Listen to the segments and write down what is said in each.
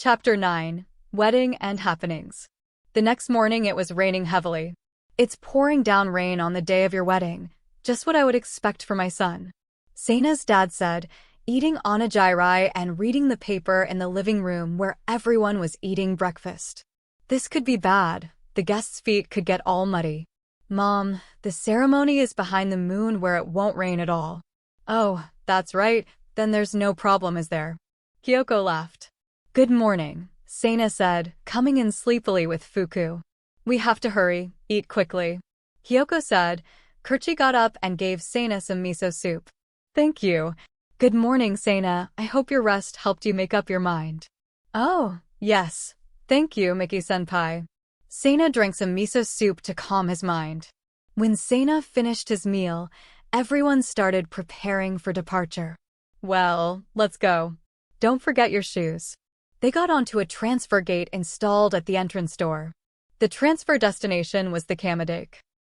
Chapter 9. Wedding and Happenings. The next morning it was raining heavily. It's pouring down rain on the day of your wedding, just what I would expect for my son. Seina's dad said, eating onigiri and reading the paper in the living room where everyone was eating breakfast. This could be bad. The guests' feet could get all muddy. Mom, the ceremony is behind the moon where it won't rain at all. Oh, that's right. Then there's no problem, is there? Kyoko laughed. Good morning, Seina said, coming in sleepily with fuku. We have to hurry, eat quickly. Kyoko said. Kurchi got up and gave Seina some miso soup. Thank you. Good morning, Seina. I hope your rest helped you make up your mind. Oh, yes. Thank you, Miki-senpai. Seina drank some miso soup to calm his mind. When Seina finished his meal, everyone started preparing for departure. Well, let's go. Don't forget your shoes. They got onto a transfer gate installed at the entrance door. The transfer destination was the Kamedake.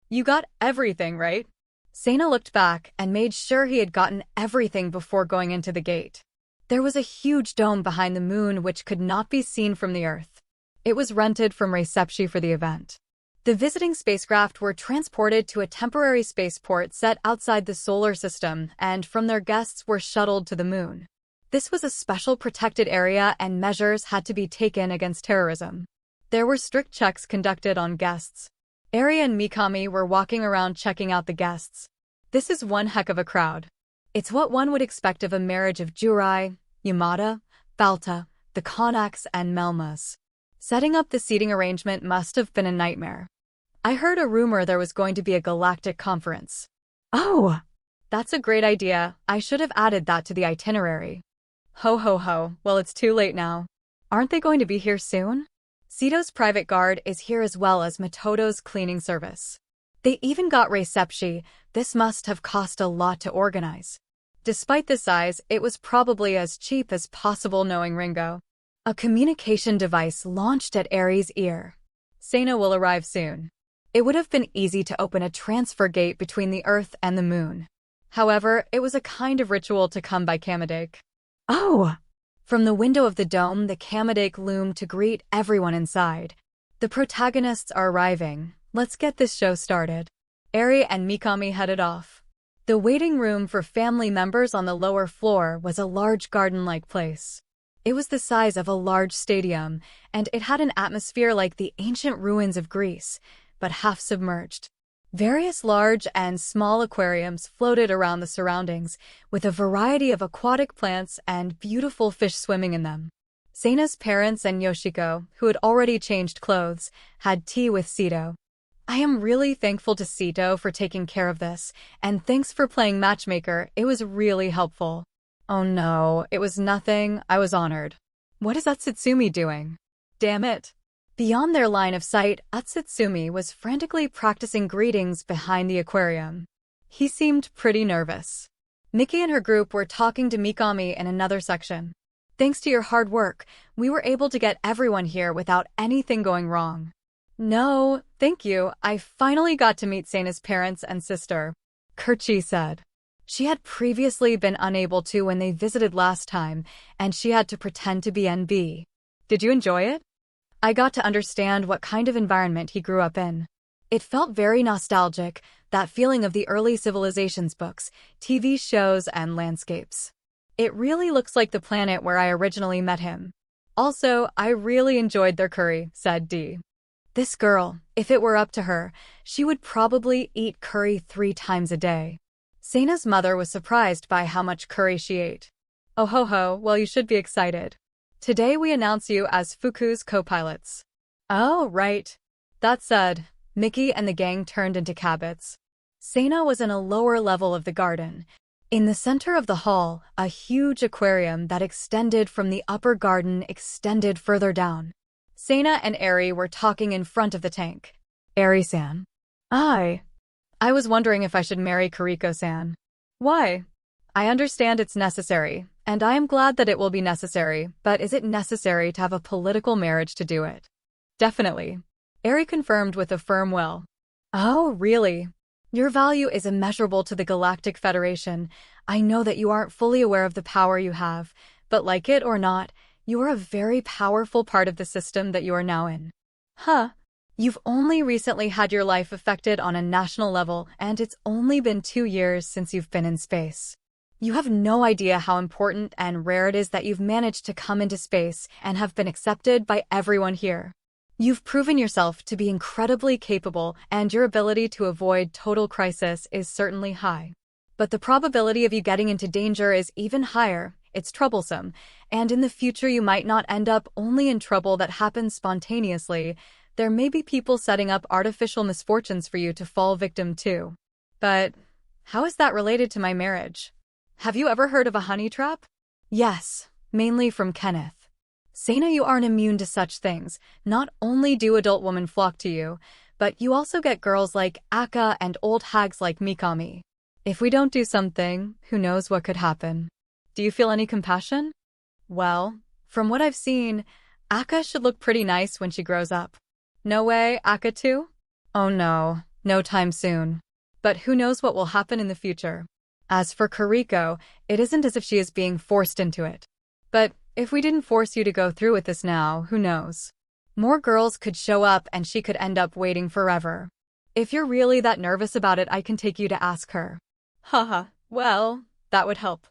You got everything, right? Seina looked back and made sure he had gotten everything before going into the gate. There was a huge dome behind the moon which could not be seen from the Earth. It was rented from Recepshi for the event. The visiting spacecraft were transported to a temporary spaceport set outside the solar system, and from their guests were shuttled to the moon. This was a special protected area and measures had to be taken against terrorism. There were strict checks conducted on guests. Eri and Mikami were walking around checking out the guests. This is one heck of a crowd. It's what one would expect of a marriage of Jurai, Yamada, Balta, the Konaks, and Melmas. Setting up the seating arrangement must have been a nightmare. I heard a rumor there was going to be a galactic conference. Oh! That's a great idea. I should have added that to the itinerary. Ho ho ho, well it's too late now. Aren't they going to be here soon? Sito's private guard is here as well as Matoto's cleaning service. They even got Recepshi. This must have cost a lot to organize. Despite the size, it was probably as cheap as possible knowing Ringo. A communication device launched at Eri's ear. Seina will arrive soon. It would have been easy to open a transfer gate between the Earth and the Moon. However, it was a kind of ritual to come by Kamedake. Oh! From the window of the dome, the Kamedake loomed to greet everyone inside. The protagonists are arriving. Let's get this show started. Eri and Mikami headed off. The waiting room for family members on the lower floor was a large garden-like place. It was the size of a large stadium, and it had an atmosphere like the ancient ruins of Greece, but half submerged. Various large and small aquariums floated around the surroundings, with a variety of aquatic plants and beautiful fish swimming in them. Seina's parents and Yoshiko, who had already changed clothes, had tea with Sito. I am really thankful to Sito for taking care of this, and thanks for playing matchmaker, it was really helpful. Oh no, it was nothing, I was honored. What is Atsutsumi doing? Damn it. Beyond their line of sight, Atsutsumi was frantically practicing greetings behind the aquarium. He seemed pretty nervous. Miki and her group were talking to Mikami in another section. Thanks to your hard work, we were able to get everyone here without anything going wrong. No, thank you, I finally got to meet Seina's parents and sister, Kurchi said. She had previously been unable to when they visited last time, and she had to pretend to be NB. Did you enjoy it? I got to understand what kind of environment he grew up in. It felt very nostalgic, that feeling of the early civilizations books, TV shows, and landscapes. It really looks like the planet where I originally met him. Also, I really enjoyed their curry, said Dee. This girl, if it were up to her, she would probably eat curry 3 times a day. Seina's mother was surprised by how much curry she ate. Oh ho ho, well you should be excited. Today we announce you as Fuku's co-pilots. Oh, right. That said, Miki and the gang turned into Kabits. Seina was in a lower level of the garden. In the center of the hall, a huge aquarium that extended from the upper garden extended further down. Seina and Eri were talking in front of the tank. Eri-san. I was wondering if I should marry Kuriko-san. Why? I understand it's necessary, and I am glad that it will be necessary, but is it necessary to have a political marriage to do it? Definitely. Eri confirmed with a firm will. Oh, really? Your value is immeasurable to the Galactic Federation. I know that you aren't fully aware of the power you have, but like it or not, You are a very powerful part of the system that you are now in. Huh. You've only recently had your life affected on a national level, and it's only been 2 years since you've been in space. You have no idea how important and rare it is that you've managed to come into space and have been accepted by everyone here. You've proven yourself to be incredibly capable, and your ability to avoid total crisis is certainly high. But the probability of you getting into danger is even higher. It's troublesome, and in the future you might not end up only in trouble that happens spontaneously. There may be people setting up artificial misfortunes for you to fall victim to. But how is that related to my marriage? Have you ever heard of a honey trap? Yes, mainly from Kenneth. Sana, you aren't immune to such things. Not only do adult women flock to you, but you also get girls like Akka and old hags like Mikami. If we don't do something, who knows what could happen? Do you feel any compassion? Well, from what I've seen, Akka should look pretty nice when she grows up. No way, Akka too? Oh no, no time soon. But who knows what will happen in the future. As for Kariko, it isn't as if she is being forced into it. But if we didn't force you to go through with this now, who knows? More girls could show up and she could end up waiting forever. If you're really that nervous about it, I can take you to ask her. Haha, well, that would help.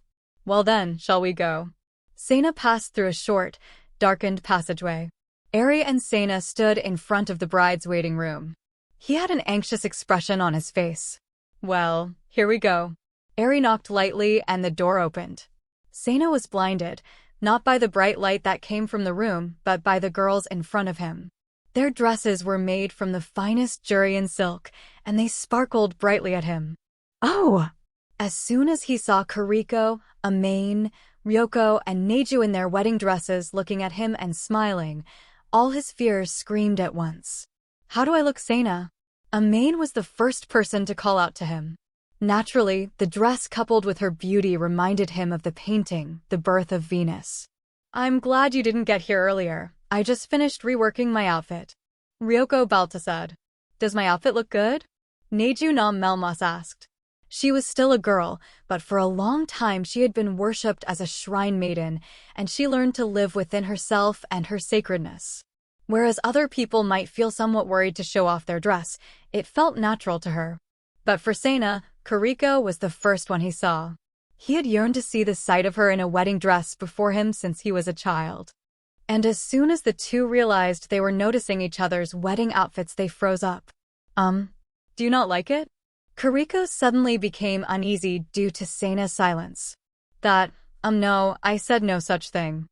Well then, shall we go? Sana passed through a short, darkened passageway. Eri and Sana stood in front of the bride's waiting room. He had an anxious expression on his face. Well, here we go. Eri knocked lightly and the door opened. Sana was blinded, not by the bright light that came from the room, but by the girls in front of him. Their dresses were made from the finest Jurian silk, and they sparkled brightly at him. Oh! As soon as he saw Kariko, Amain, Ryoko, and Neju in their wedding dresses looking at him and smiling, all his fears screamed at once. How do I look, Sana? Amain was the first person to call out to him. Naturally, the dress coupled with her beauty reminded him of the painting, The Birth of Venus. I'm glad you didn't get here earlier. I just finished reworking my outfit. Ryoko Balta said. Does my outfit look good? Neju Nam Melmas asked. She was still a girl, but for a long time she had been worshipped as a shrine maiden, and she learned to live within herself and her sacredness. Whereas other people might feel somewhat worried to show off their dress, it felt natural to her. But for Sana, Kariko was the first one he saw. He had yearned to see the sight of her in a wedding dress before him since he was a child. And as soon as the two realized they were noticing each other's wedding outfits, they froze up. Do you not like it? Kariko suddenly became uneasy due to Sana's silence. No, I said no such thing.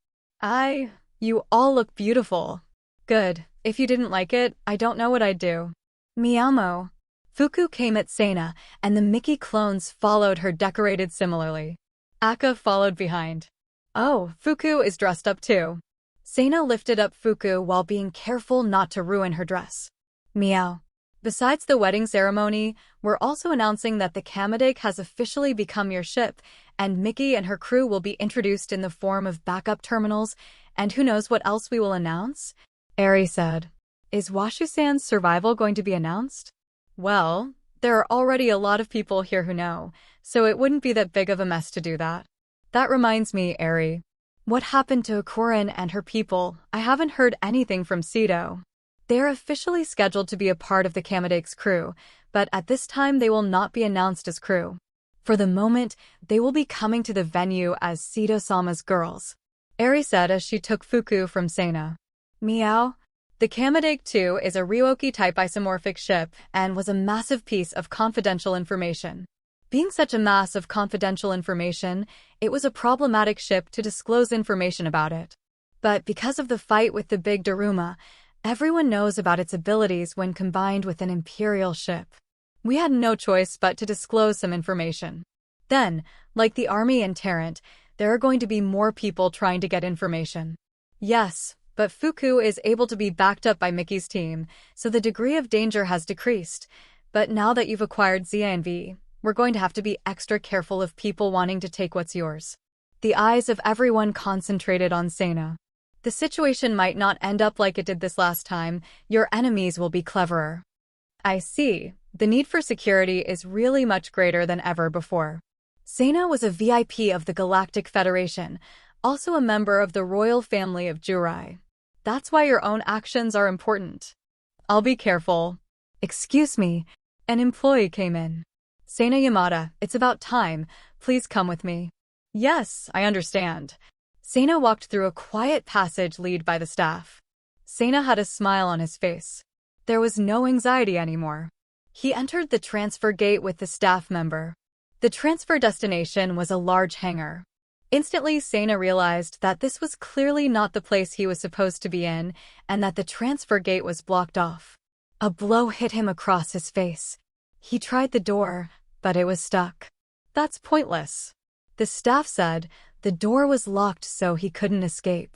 You all look beautiful. Good. If you didn't like it, I don't know what I'd do. Miyamo. Fuku came at Sana, and the Mickey clones followed her decorated similarly. Akka followed behind. Oh, Fuku is dressed up too. Sana lifted up Fuku while being careful not to ruin her dress. Meow. Besides the wedding ceremony, we're also announcing that the Kamadake has officially become your ship, and Mickey and her crew will be introduced in the form of backup terminals, and who knows what else we will announce? Eri said. Is Washu-san's survival going to be announced? Well, there are already a lot of people here who know, so it wouldn't be that big of a mess to do that. That reminds me, Eri. What happened to Akurin and her people? I haven't heard anything from Seto. They are officially scheduled to be a part of the Kamadake's crew, but at this time they will not be announced as crew. For the moment, they will be coming to the venue as Seto-sama's girls. Eri said as she took Fuku from Sana. Meow. The Kamadake 2 is a Ryoki-type isomorphic ship and was a massive piece of confidential information. Being such a mass of confidential information, it was a problematic ship to disclose information about it. But because of the fight with the big Daruma, everyone knows about its abilities when combined with an Imperial ship. We had no choice but to disclose some information. Then, like the army in Tarrant, there are going to be more people trying to get information. Yes, but Fuku is able to be backed up by Mickey's team, so the degree of danger has decreased. But now that you've acquired Zia and V, we're going to have to be extra careful of people wanting to take what's yours. The eyes of everyone concentrated on Sana. The situation might not end up like it did this last time. Your enemies will be cleverer. I see. The need for security is really much greater than ever before. Sana was a VIP of the Galactic Federation, also a member of the royal family of Jurai. That's why your own actions are important. I'll be careful. Excuse me. An employee came in. Sana Yamada, it's about time. Please come with me. Yes, I understand. Sana walked through a quiet passage led by the staff. Sana had a smile on his face. There was no anxiety anymore. He entered the transfer gate with the staff member. The transfer destination was a large hangar. Instantly, Sana realized that this was clearly not the place he was supposed to be in, and that the transfer gate was blocked off. A blow hit him across his face. He tried the door, but it was stuck. That's pointless. The staff said the door was locked so he couldn't escape.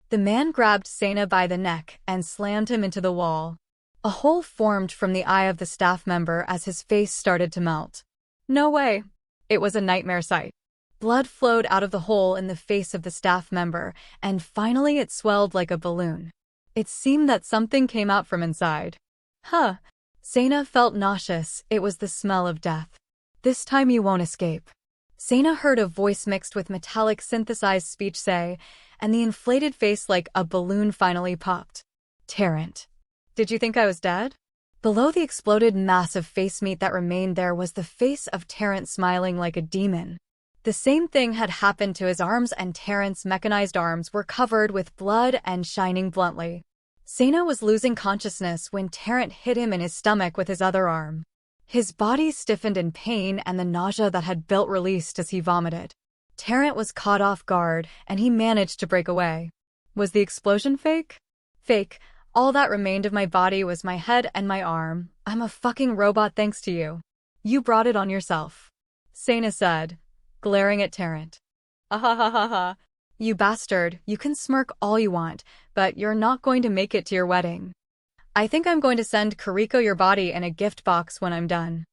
The man grabbed Sana by the neck and slammed him into the wall. A hole formed from the eye of the staff member as his face started to melt. No way. It was a nightmare sight. Blood flowed out of the hole in the face of the staff member, and finally it swelled like a balloon. It seemed that something came out from inside. Huh. Sana felt nauseous. It was the smell of death. This time you won't escape. Sana heard a voice mixed with metallic synthesized speech say, and the inflated face like a balloon finally popped. Tarrant. Did you think I was dead? Below the exploded mass of face meat that remained there was the face of Tarrant smiling like a demon. The same thing had happened to his arms, and Tarrant's mechanized arms were covered with blood and shining bluntly. Sana was losing consciousness when Tarrant hit him in his stomach with his other arm. His body stiffened in pain and the nausea that had built released as he vomited. Tarrant was caught off guard, and he managed to break away. Was the explosion fake? Fake. All that remained of my body was my head and my arm. I'm a fucking robot thanks to you. You brought it on yourself. Sana said, glaring at Tarrant. Ahahaha. You bastard, you can smirk all you want, but you're not going to make it to your wedding. I think I'm going to send Kariko your body in a gift box when I'm done.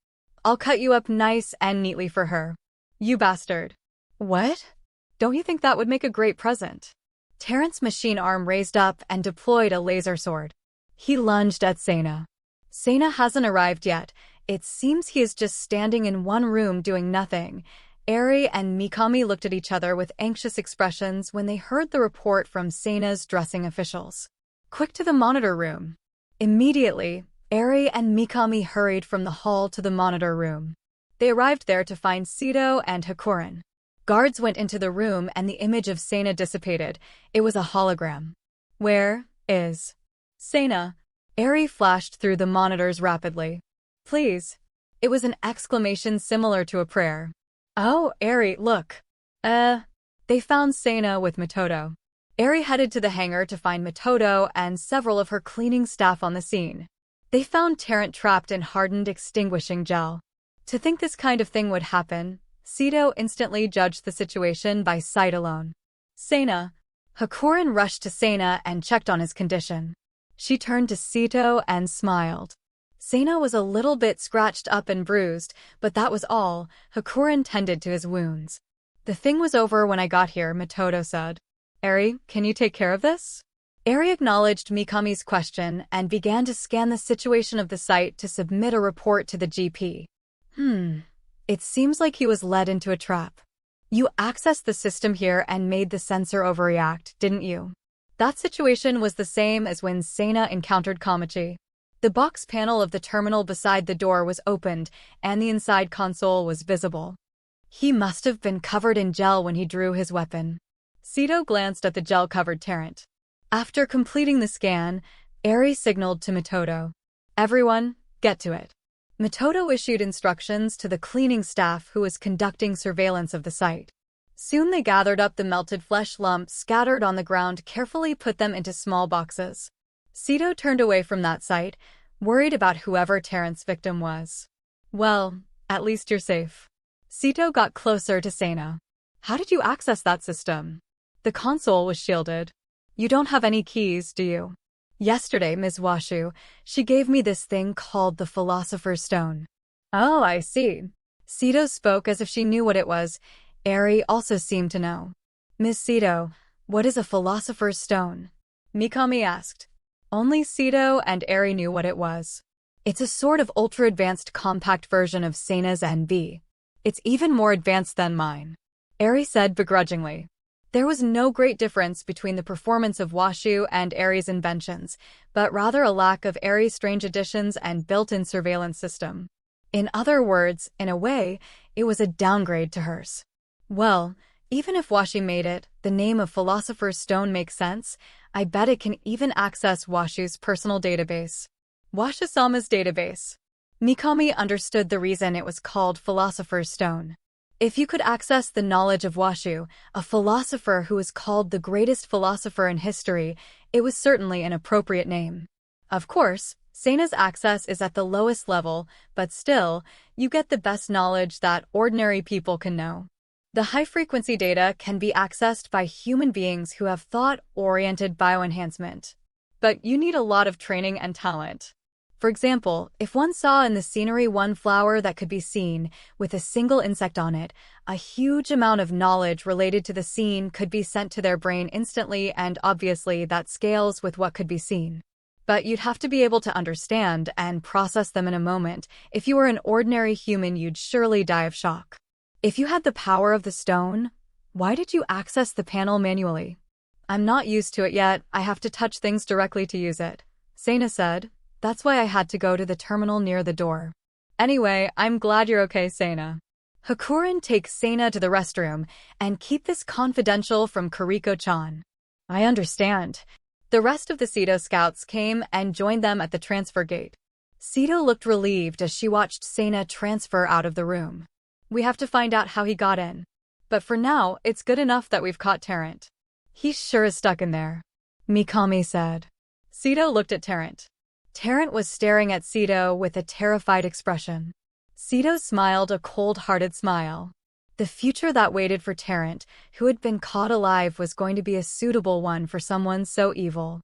I'll cut you up nice and neatly for her. You bastard. What? Don't you think that would make a great present? Tarrant's machine arm raised up and deployed a laser sword. He lunged at Sana. Sana hasn't arrived yet. It seems he is just standing in one room doing nothing. Eri and Mikami looked at each other with anxious expressions when they heard the report from Sana's dressing officials. Quick to the monitor room. Immediately, Eri and Mikami hurried from the hall to the monitor room. They arrived there to find Sito and Hakuren. Guards went into the room and the image of Sana dissipated. It was a hologram. Where is Sana? Eri flashed through the monitors rapidly. Please. It was an exclamation similar to a prayer. Oh, Eri, look. They found Sana with Mitoto. Eri headed to the hangar to find Mitoto and several of her cleaning staff on the scene. They found Tarrant trapped in hardened extinguishing gel. To think this kind of thing would happen, Sito instantly judged the situation by sight alone. Sana. Hakuren rushed to Sana and checked on his condition. She turned to Sito and smiled. Sana was a little bit scratched up and bruised, but that was all. Hakuren tended to his wounds. The thing was over when I got here, Mitoto said. Eri, can you take care of this? Eri acknowledged Mikami's question and began to scan the situation of the site to submit a report to the GP. It seems like he was led into a trap. You accessed the system here and made the sensor overreact, didn't you? That situation was the same as when Sana encountered Kamachi. The box panel of the terminal beside the door was opened, and the inside console was visible. He must have been covered in gel when he drew his weapon. Sito glanced at the gel-covered Tarrant. After completing the scan, Eri signaled to Mitoto. Everyone, get to it. Mitoto issued instructions to the cleaning staff who was conducting surveillance of the site. Soon they gathered up the melted flesh lumps scattered on the ground, carefully put them into small boxes. Sito turned away from that site, worried about whoever Tarrant's victim was. Well, at least you're safe. Sito got closer to Sana. How did you access that system? The console was shielded. You don't have any keys, do you? Yesterday, Ms. Washu, she gave me this thing called the Philosopher's Stone. Oh, I see. Sito spoke as if she knew what it was. Eri also seemed to know. Ms. Sito, what is a Philosopher's Stone? Mikami asked. Only Sito and Eri knew what it was. It's a sort of ultra-advanced compact version of Sana's NB. It's even more advanced than mine. Eri said begrudgingly. There was no great difference between the performance of Washu and Aries' inventions, but rather a lack of Aries' strange additions and built-in surveillance system. In other words, in a way, it was a downgrade to hers. Well, even if Washi made it, the name of Philosopher's Stone makes sense. I bet it can even access Washu's personal database. Washu-sama's database. Mikami understood the reason it was called Philosopher's Stone. If you could access the knowledge of Washu, a philosopher who is called the greatest philosopher in history, it was certainly an appropriate name. Of course, Seina's access is at the lowest level, but still, you get the best knowledge that ordinary people can know. The high-frequency data can be accessed by human beings who have thought-oriented bioenhancement. But you need a lot of training and talent. For example, if one saw in the scenery one flower that could be seen, with a single insect on it, a huge amount of knowledge related to the scene could be sent to their brain instantly, and obviously that scales with what could be seen. But you'd have to be able to understand and process them in a moment. If you were an ordinary human, you'd surely die of shock. If you had the power of the stone, why did you access the panel manually? I'm not used to it yet. I have to touch things directly to use it, Seina said. That's why I had to go to the terminal near the door. Anyway, I'm glad you're okay, Seina. Hakurin takes Seina to the restroom and keep this confidential from Kuriko-chan. I understand. The rest of the Seto scouts came and joined them at the transfer gate. Seto looked relieved as she watched Seina transfer out of the room. We have to find out how he got in. But for now, it's good enough that we've caught Tarrant. He sure is stuck in there, Mikami said. Seto looked at Tarrant. Tarrant was staring at Seto with a terrified expression. Seto smiled a cold-hearted smile. The future that waited for Tarrant, who had been caught alive, was going to be a suitable one for someone so evil.